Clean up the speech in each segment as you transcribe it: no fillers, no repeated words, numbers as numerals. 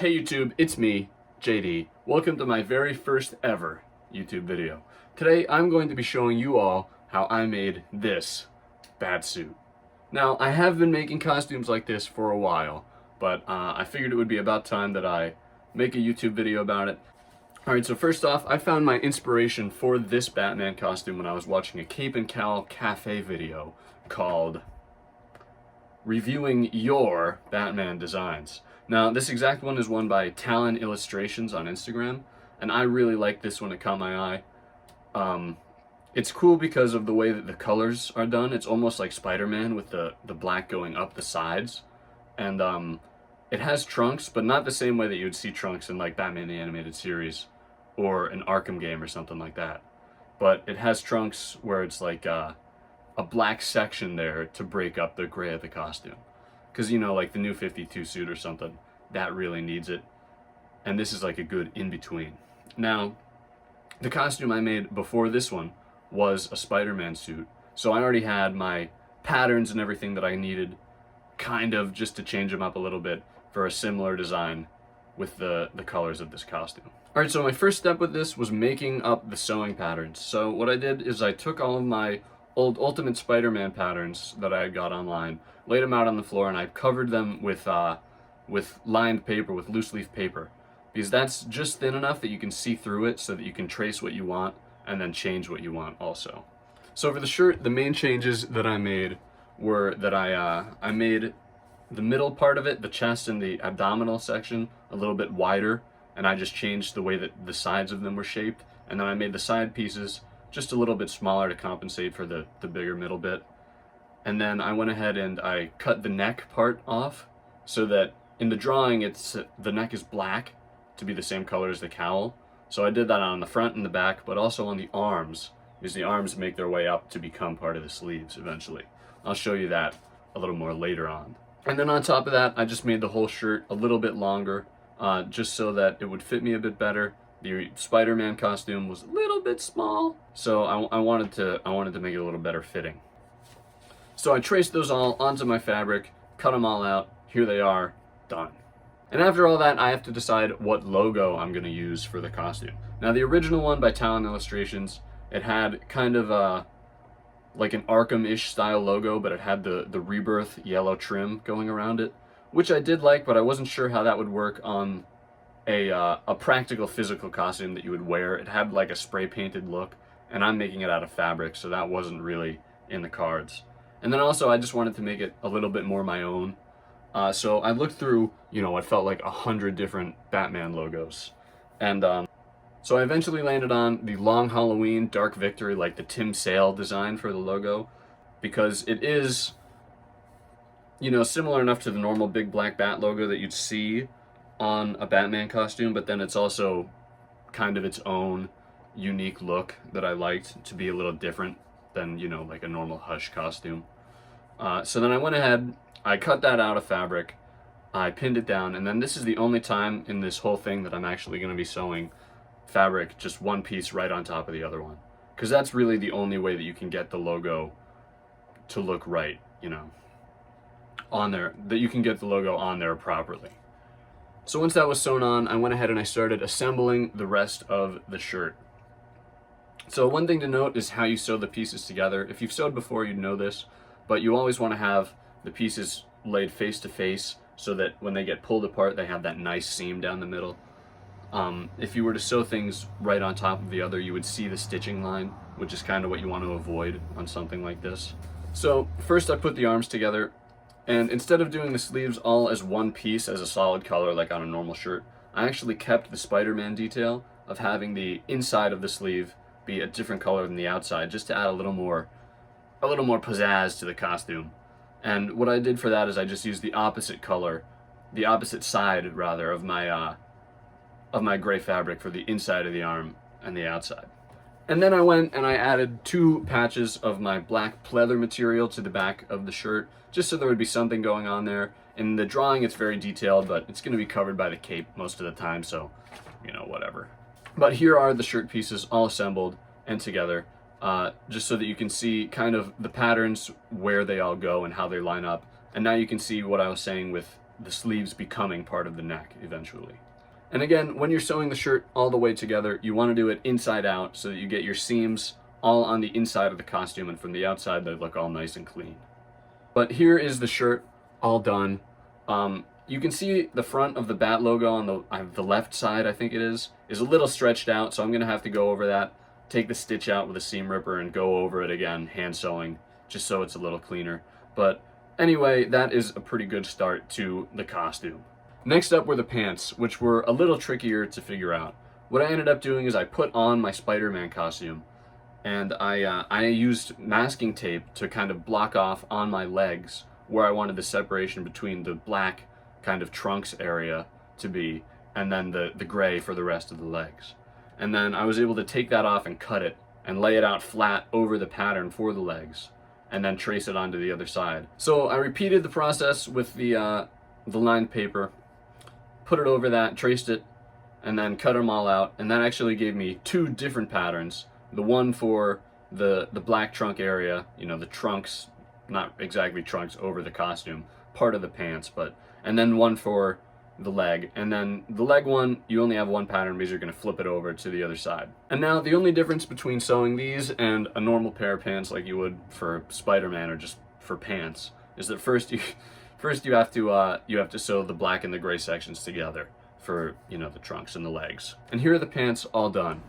Hey YouTube, it's me, JD. Welcome to my very first ever YouTube video. Today I'm going to be showing you all how I made this bat suit. Now, I have been making costumes like this for a while, but I figured it would be about time that I make a YouTube video about it. Alright, so first off, I found my inspiration for this Batman costume when I was watching a Cape and Cowl cafe video called Reviewing Your Batman Designs. Now, this exact one is one by Talon Illustrations on Instagram, and I really like this one. It caught my eye. It's cool because of the way that the colors are done. It's almost like Spider-Man with the black going up the sides. And it has trunks, but not the same way that you would see trunks in like Batman the Animated Series or an Arkham game or something like that. But it has trunks where it's like a black section there to break up the gray of the costume. Because, you know, like the new 52 suit or something, that really needs it. And this is like a good in-between. Now, the costume I made before this one was a Spider-Man suit. So I already had my patterns and everything that I needed, kind of just to change them up a little bit for a similar design with the colors of this costume. Alright, so my first step with this was making up the sewing patterns. So what I did is I took all of my old Ultimate Spider-Man patterns that I had got online, laid them out on the floor, and I covered them with lined paper, with loose leaf paper, because that's just thin enough that you can see through it so that you can trace what you want and then change what you want also. So for the shirt, the main changes that I made were that I made the middle part of it, the chest and the abdominal section, a little bit wider, and I just changed the way that the sides of them were shaped, and then I made the side pieces just a little bit smaller to compensate for the bigger middle bit. And then I went ahead and I cut the neck part off so that in the drawing the neck is black to be the same color as the cowl. So I did that on the front and the back, but also on the arms, because the arms make their way up to become part of the sleeves eventually. I'll show you that a little more later on. And then on top of that, I just made the whole shirt a little bit longer, just so that it would fit me a bit better. The Spider-Man costume was a little bit small, so I wanted to make it a little better fitting. So I traced those all onto my fabric, cut them all out. Here they are, done. And after all that, I have to decide what logo I'm going to use for the costume. Now, the original one by Talon Illustrations, it had kind of like an Arkham-ish style logo, but it had the Rebirth yellow trim going around it, which I did like, but I wasn't sure how that would work on a practical physical costume that you would wear. It had like a spray painted look, and I'm making it out of fabric, so that wasn't really in the cards. And then also I just wanted to make it a little bit more my own. So I looked through, you know, what felt like 100 different Batman logos. And so I eventually landed on the Long Halloween Dark Victory, like the Tim Sale design for the logo, because it is, you know, similar enough to the normal big black bat logo that you'd see on a Batman costume, but then it's also kind of its own unique look that I liked to be a little different than, you know, like a normal Hush costume. So then I went ahead, I cut that out of fabric, I pinned it down, and then this is the only time in this whole thing that I'm actually going to be sewing fabric, just one piece right on top of the other one. Because that's really the only way that you can get the logo to look right, you know, on there, that you can get the logo on there properly. So once that was sewn on, I went ahead and I started assembling the rest of the shirt. So one thing to note is how you sew the pieces together. If you've sewed before, you'd know this, but you always want to have the pieces laid face to face so that when they get pulled apart, they have that nice seam down the middle. If you were to sew things right on top of the other, you would see the stitching line, which is kind of what you want to avoid on something like this. So first I put the arms together, and instead of doing the sleeves all as one piece as a solid color like on a normal shirt, I actually kept the Spider-Man detail of having the inside of the sleeve be a different color than the outside, just to add a little more pizzazz to the costume. And what I did for that is I just used the opposite color, the opposite side rather, of my gray fabric for the inside of the arm and the outside. And then I went and I added 2 patches of my black pleather material to the back of the shirt, just so there would be something going on there. In the drawing it's very detailed, but it's going to be covered by the cape most of the time, so, you know, whatever. But here are the shirt pieces all assembled and together, just so that you can see kind of the patterns, where they all go and how they line up. And now you can see what I was saying with the sleeves becoming part of the neck eventually. And again, when you're sewing the shirt all the way together, you want to do it inside out so that you get your seams all on the inside of the costume, and from the outside they look all nice and clean. But here is the shirt all done. You can see the front of the bat logo on the left side, I think it is a little stretched out, so I'm gonna have to go over that, take the stitch out with a seam ripper and go over it again, hand sewing, just so it's a little cleaner. But anyway, that is a pretty good start to the costume. Next up were the pants, which were a little trickier to figure out. What I ended up doing is I put on my Spider-Man costume, and I used masking tape to kind of block off on my legs where I wanted the separation between the black kind of trunks area to be, and then the gray for the rest of the legs. And then I was able to take that off and cut it and lay it out flat over the pattern for the legs, and then trace it onto the other side. So I repeated the process with the lined paper, put it over that, traced it, and then cut them all out, and that actually gave me two different patterns. The one for the black trunk area, you know, the trunks, not exactly trunks over the costume, part of the pants, and then one for the leg. And then the leg one, you only have one pattern because you're going to flip it over to the other side. And now the only difference between sewing these and a normal pair of pants like you would for Spider-Man or just for pants is that first you have to sew the black and the gray sections together for, you know, the trunks and the legs. And here are the pants all done.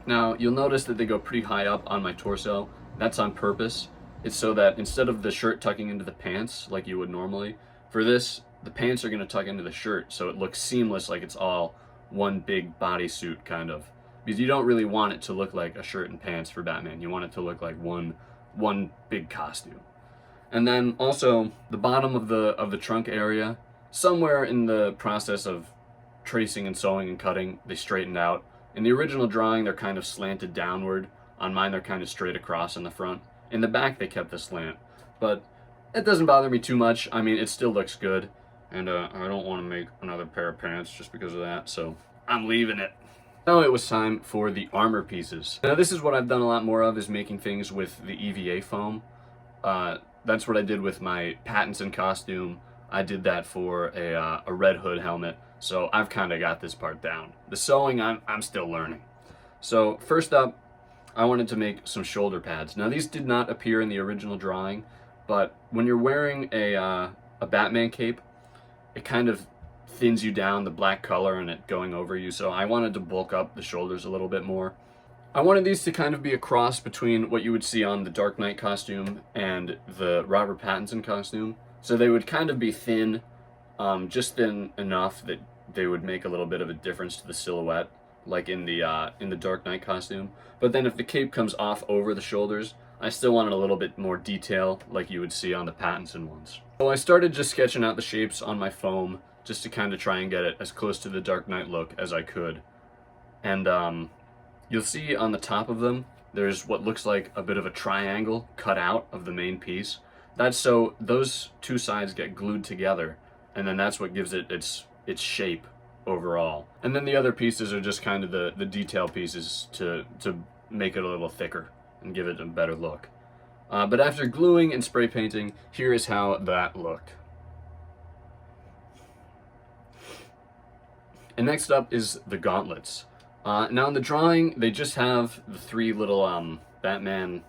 Now, you'll notice that they go pretty high up on my torso. That's on purpose. It's so that instead of the shirt tucking into the pants like you would normally, for this, the pants are going to tuck into the shirt so it looks seamless, like it's all one big bodysuit kind of. Because you don't really want it to look like a shirt and pants for Batman. You want it to look like one big costume. And then also the bottom of the trunk area, somewhere in the process of tracing and sewing and cutting, they straightened out. In the original drawing, they're kind of slanted downward. On mine, they're kind of straight across in the front. In the back, they kept the slant. But it doesn't bother me too much. I mean, it still looks good. And I don't want to make another pair of pants just because of that, so I'm leaving it. Now it was time for the armor pieces. Now this is what I've done a lot more of, is making things with the EVA foam. That's what I did with my Pattinson costume. I did that for a Red Hood helmet. So I've kind of got this part down. The sewing, I'm still learning. So first up, I wanted to make some shoulder pads. Now these did not appear in the original drawing, but when you're wearing a Batman cape, it kind of thins you down, the black color and it going over you. So I wanted to bulk up the shoulders a little bit more. I wanted these to kind of be a cross between what you would see on the Dark Knight costume and the Robert Pattinson costume. So they would kind of be thin, just thin enough that they would make a little bit of a difference to the silhouette, like in the Dark Knight costume. But then if the cape comes off over the shoulders, I still wanted a little bit more detail like you would see on the Pattinson ones. So I started just sketching out the shapes on my foam just to kind of try and get it as close to the Dark Knight look as I could. And you'll see on the top of them, there's what looks like a bit of a triangle cut out of the main piece. That's so those two sides get glued together, and then that's what gives it its shape overall. And then the other pieces are just kind of the detail pieces to make it a little thicker and give it a better look. But after gluing and spray painting, here is how that looked. And next up is the gauntlets. Now in the drawing, they just have the three little Batman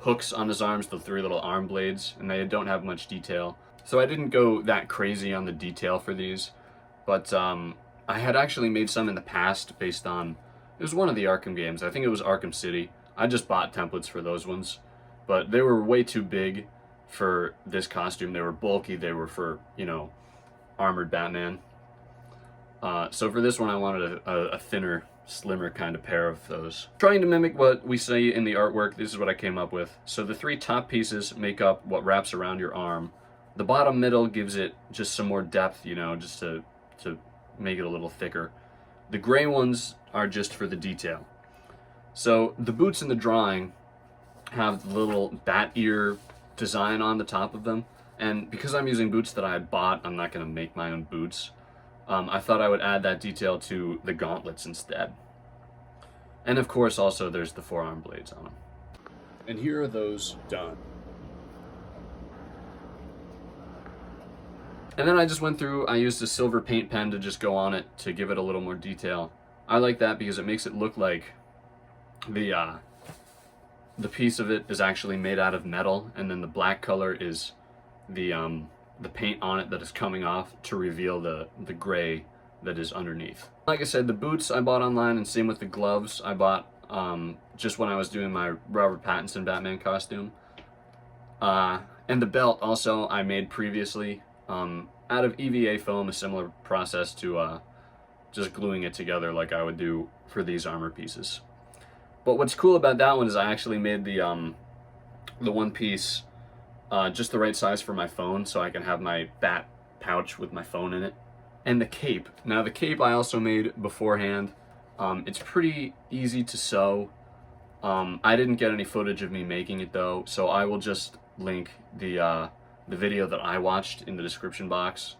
hooks on his arms, the three little arm blades, and they don't have much detail. So I didn't go that crazy on the detail for these, but I had actually made some in the past based on, it was one of the Arkham games, I think it was Arkham City. I just bought templates for those ones, but they were way too big for this costume. They were bulky, they were for, you know, armored Batman. So for this one I wanted a thinner, slimmer kind of pair of those. Trying to mimic what we see in the artwork, this is what I came up with. So the three top pieces make up what wraps around your arm. The bottom middle gives it just some more depth, you know, just to make it a little thicker. The gray ones are just for the detail. So the boots in the drawing have the little bat ear design on the top of them. And because I'm using boots that I had bought, I'm not going to make my own boots. I thought I would add that detail to the gauntlets instead. And of course also there's the forearm blades on them. And here are those done. And then I just went through, I used a silver paint pen to just go on it to give it a little more detail. I like that because it makes it look like the piece of it is actually made out of metal, and then the black color is the paint on it that is coming off to reveal the gray that is underneath. Like I said, the boots I bought online, and same with the gloves I bought just when I was doing my Robert Pattinson Batman costume. And the belt also I made previously out of EVA foam, a similar process to just gluing it together like I would do for these armor pieces. But what's cool about that one is I actually made the one piece just the right size for my phone, so I can have my bat pouch with my phone in it. And the cape. Now the cape I also made beforehand. It's pretty easy to sew. I didn't get any footage of me making it though, so I will just link the video that I watched in the description box.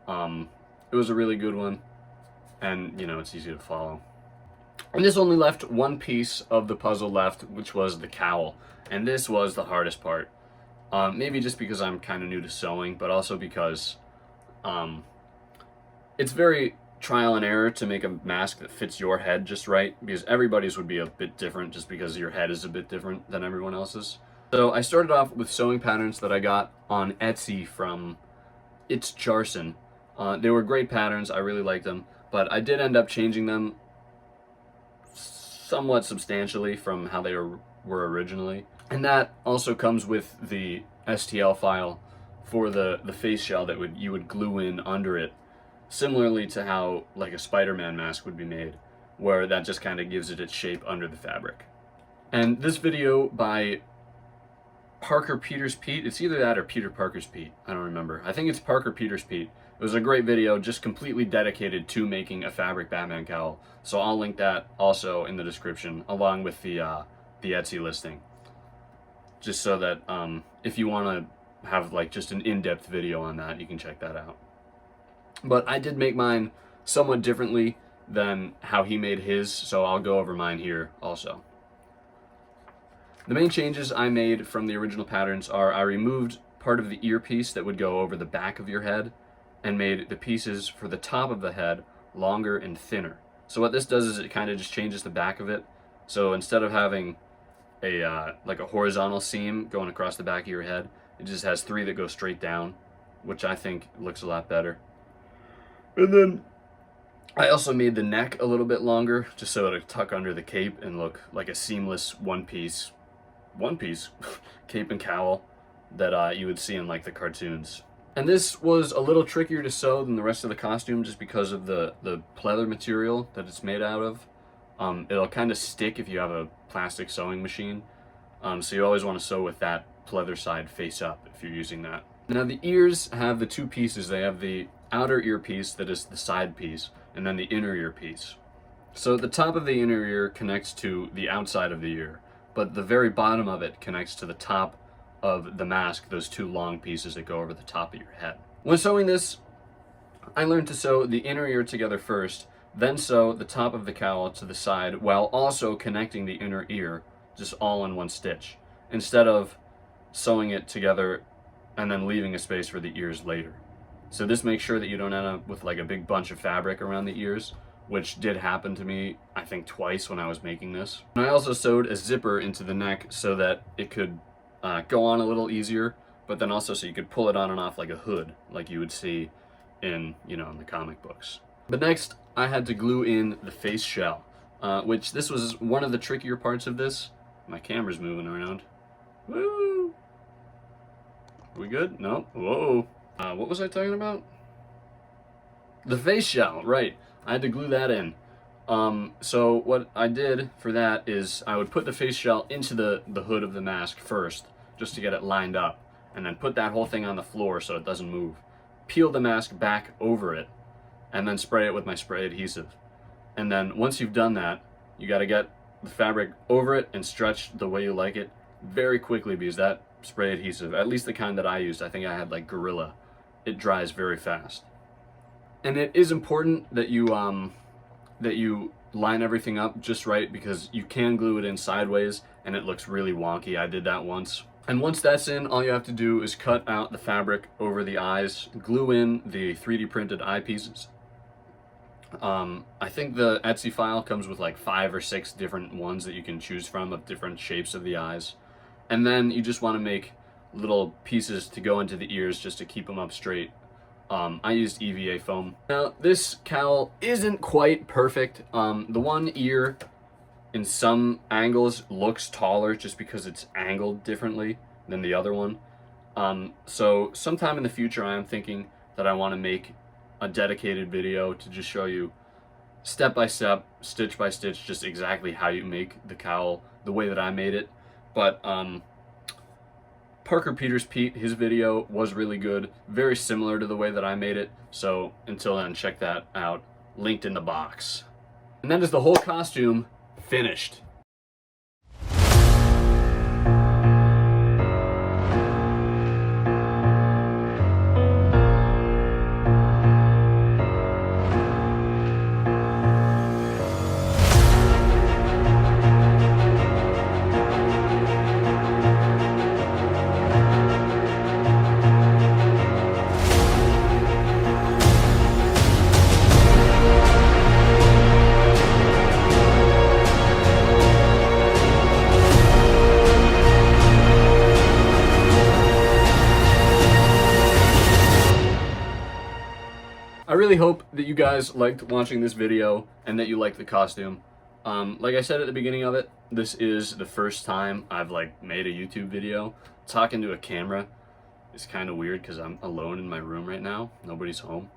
It was a really good one, and you know, it's easy to follow. And this only left one piece of the puzzle left, which was the cowl. And this was the hardest part. Maybe just because I'm kind of new to sewing, but also because it's very trial and error to make a mask that fits your head just right, because everybody's would be a bit different just because your head is a bit different than everyone else's. So I started off with sewing patterns that I got on Etsy from It's Charson. They were great patterns, I really liked them, but I did end up changing them somewhat substantially from how they were originally. And that also comes with the STL file for the face shell that you would glue in under it, similarly to how like a Spider-Man mask would be made, where that just kind of gives it its shape under the fabric. And this video by Parker Peters Pete, it's either that or Peter Parker's Pete, I don't remember. I think it's Parker Peters Pete. It was a great video, just completely dedicated to making a fabric Batman cowl. So I'll link that also in the description, along with the Etsy listing. Just so that if you want to have like just an in-depth video on that, you can check that out. But I did make mine somewhat differently than how he made his, so I'll go over mine here also. The main changes I made from the original patterns are I removed part of the earpiece that would go over the back of your head and made the pieces for the top of the head longer and thinner. So what this does is it kind of just changes the back of it. So instead of having a like a horizontal seam going across the back of your head, it just has 3 that go straight down, which I think looks a lot better. And then I also made the neck a little bit longer, just so it would tuck under the cape and look like a seamless one piece cape and cowl that you would see in like the cartoons. And this was a little trickier to sew than the rest of the costume just because of the pleather material that it's made out of. It'll kind of stick if you have a plastic sewing machine. So you always want to sew with that pleather side face up if you're using that. Now the ears have the 2 pieces. They have the outer earpiece that is the side piece, and then the inner earpiece. So the top of the inner ear connects to the outside of the ear, but the very bottom of it connects to the top of the mask, those 2 long pieces that go over the top of your head. When sewing this, I learned to sew the inner ear together first, then sew the top of the cowl to the side while also connecting the inner ear, just all in one stitch, instead of sewing it together and then leaving a space for the ears later. So this makes sure that you don't end up with like a big bunch of fabric around the ears, which did happen to me, I think twice when I was making this. And I also sewed a zipper into the neck so that it could go on a little easier, but then also so you could pull it on and off like a hood, like you would see in, you know, in the comic books. But next, I had to glue in the face shell, which this was one of the trickier parts of this. My camera's moving around. Woo! Are we good? No? Whoa. What was I talking about? The face shell, right. I had to glue that in. So what I did for that is I would put the face shell into the hood of the mask first, just to get it lined up, and then put that whole thing on the floor so it doesn't move. Peel the mask back over it, and then spray it with my spray adhesive. And then once you've done that, you gotta get the fabric over it and stretch the way you like it very quickly, because that spray adhesive, at least the kind that I used, I think I had like Gorilla, it dries very fast. And it is important that you line everything up just right, because you can glue it in sideways and it looks really wonky. I did that once. And once that's in, all you have to do is cut out the fabric over the eyes, glue in the 3D printed eyepieces. I think the Etsy file comes with like 5 or 6 different ones that you can choose from of different shapes of the eyes. And then you just want to make little pieces to go into the ears just to keep them up straight. I used EVA foam. Now, this cowl isn't quite perfect. The one ear in some angles looks taller just because it's angled differently than the other one. So sometime in the future, I am thinking that I want to make a dedicated video to just show you step by step, stitch by stitch, just exactly how you make the cowl the way that I made it. But Parker Peters Pete, his video was really good, very similar to the way that I made it. So until then, check that out, linked in the box. And that is the whole costume finished. I really hope that you guys liked watching this video and that you liked the costume. Like I said at the beginning of it, this is the first time I've like made a YouTube video. Talking to a camera is kind of weird because I'm alone in my room right now. Nobody's home.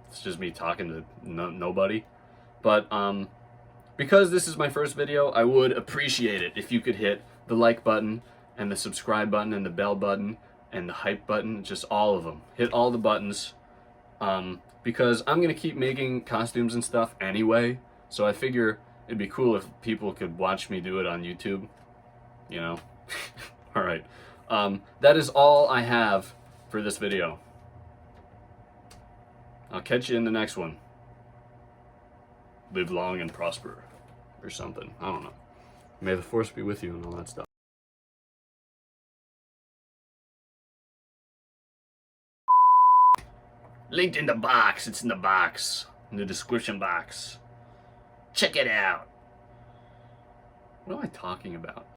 It's just me talking to nobody. But because this is my first video, I would appreciate it if you could hit the like button and the subscribe button and the bell button and the hype button, just all of them. Hit all the buttons, because I'm gonna keep making costumes and stuff anyway, so I figure it'd be cool if people could watch me do it on YouTube, you know? Alright, that is all I have for this video. I'll catch you in the next one. Live long and prosper, or something, I don't know. May the force be with you and all that stuff. Linked in the box. It's in the box. In the description box. Check it out. What am I talking about?